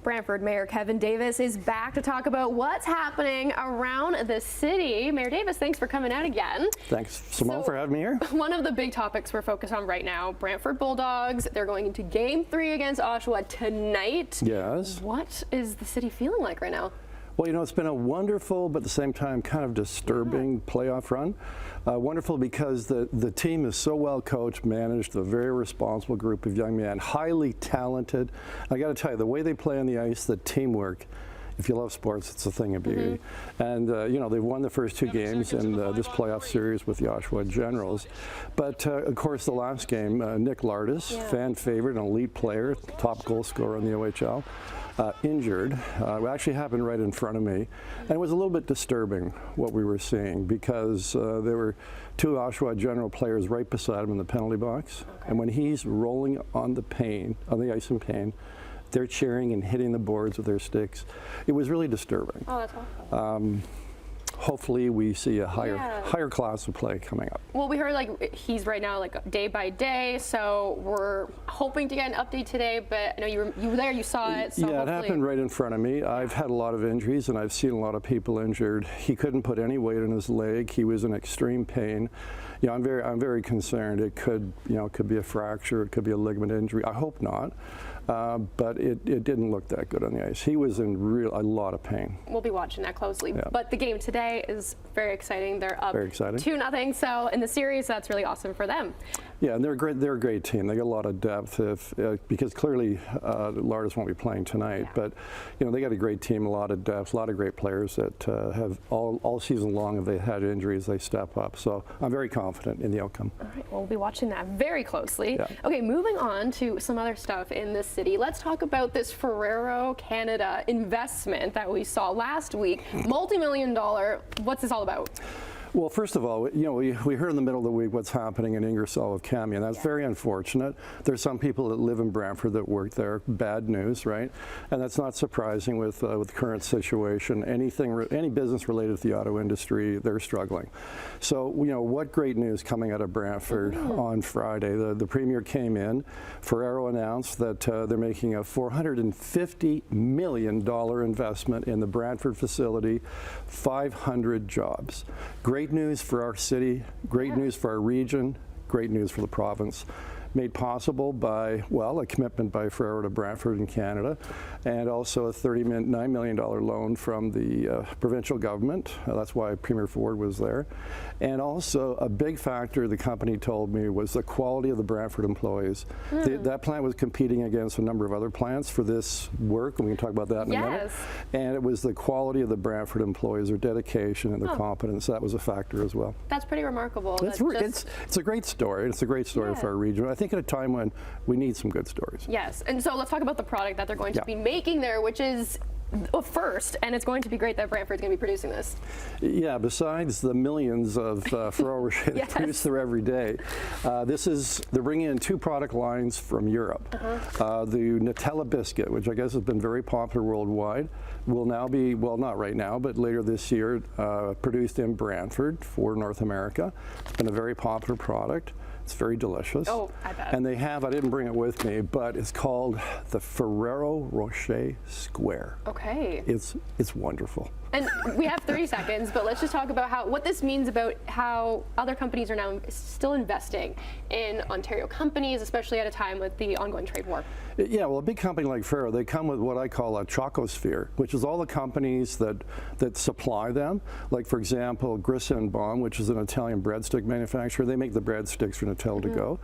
Brantford Mayor Kevin Davis is back to talk about what's happening around the city. Mayor Davis, thanks for coming out again. Thanks, Simone, for having me here. One of the big topics we're focused on right now, Brantford Bulldogs. They're going into Game 3 against Oshawa tonight. Yes. What is the city feeling like right now? Well, you know, it's been a wonderful, but at the same time, kind of disturbing playoff run. Wonderful because the team is so well coached, managed, a very responsible group of young men, highly talented. I got to tell you, the way they play on the ice, the teamwork. If you love sports, it's a thing of beauty. And, you know, they've won the first two games in this playoff series with the Oshawa Generals. But, of course, the last game, Nick Lardis, fan favorite, an elite player, top goal scorer in the OHL, injured. It actually happened right in front of me. And it was a little bit disturbing what we were seeing because there were two Oshawa General players right beside him in the penalty box. And when he's rolling on the ice in pain, they're cheering and hitting the boards with their sticks. It was really disturbing. Oh, that's awful. Hopefully we see a higher class of play coming up. Well, we heard like he's right now like day by day, so we're hoping to get an update today, but I know you were there, you saw it. So yeah, it happened right in front of me. I've had a lot of injuries and I've seen a lot of people injured. He couldn't put any weight on his leg. He was in extreme pain. You know, I'm very concerned. It could be a fracture, it could be a ligament injury. I hope not. But it didn't look that good on the ice. He was in a lot of pain. We'll be watching that closely. Yeah. But the game today is very exciting. They're up 2-0. So in the series, that's really awesome for them. Yeah, and they're a great team. They got a lot of depth because clearly Lardis won't be playing tonight. Yeah. But you know, they got a great team, a lot of depth, a lot of great players that have all season long, if they had injuries, they step up. So I'm very confident in the outcome. All right, well, we'll be watching that very closely. Yeah. Okay, moving on to some other stuff in this city. Let's talk about this Ferrero Canada investment that we saw last week. Multi-million-dollar. What's this all about? Well, first of all, you know, we heard in the middle of the week what's happening in Ingersoll with Cami, and that's very unfortunate. There's some people that live in Brantford that work there. Bad news, right? And that's not surprising with the current situation. Any business related to the auto industry, they're struggling. So, you know, what great news coming out of Brantford on Friday. The Premier came in. Ferrero announced that they're making a $450 million investment in the Brantford facility, 500 jobs. Great news for our city, great news for our region, great news for the province. Made possible by, well, a commitment by Ferrero to Brantford in Canada, and also a $39 million loan from the provincial government. That's why Premier Ford was there. And also a big factor the company told me was the quality of the Brantford employees. That plant was competing against a number of other plants for this work, and we can talk about that in a minute. And it was the quality of the Brantford employees, their dedication and their competence. That was a factor as well. That's pretty remarkable. It's a great story. It's a great story for our region. I think at a time when we need some good stories. Yes, and so let's talk about the product that they're going to be making there, which is a first, and it's going to be great that Brantford's going to be producing this. Yeah, besides the millions of Ferrero Rocher that produce there every day, they're bringing in two product lines from Europe. The Nutella biscuit, which I guess has been very popular worldwide, will now be, well, not right now, but later this year, produced in Brantford for North America. It's been a very popular product. It's very delicious. Oh, I bet. And they have, I didn't bring it with me, but it's called the Ferrero Rocher Square. Okay. It's wonderful. And we have 30 seconds, but let's just talk about what this means about how other companies are now still investing in Ontario companies, especially at a time with the ongoing trade war. Yeah, well, a big company like Ferrero, they come with what I call a chocosphere, which is all the companies that supply them. Like, for example, Grissa & Baum, which is an Italian breadstick manufacturer. They make the breadsticks for Nutella to go.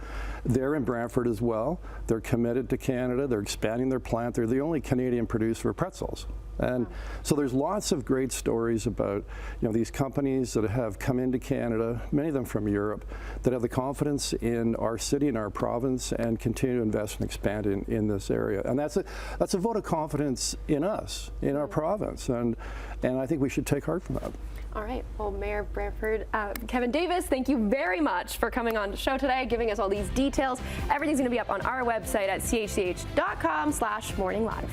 They're in Brantford as well. They're committed to Canada. They're expanding their plant. They're the only Canadian producer of pretzels. And so there's lots of great stories about, you know, these companies that have come into Canada, many of them from Europe, that have the confidence in our city and our province and continue to invest and expand in this area. And that's a vote of confidence in us, in our province, and I think we should take heart from that. All right. Well, Mayor Brantford, Kevin Davis, thank you very much for coming on the show today, giving us all these details. Everything's going to be up on our website at chch.com/morninglive.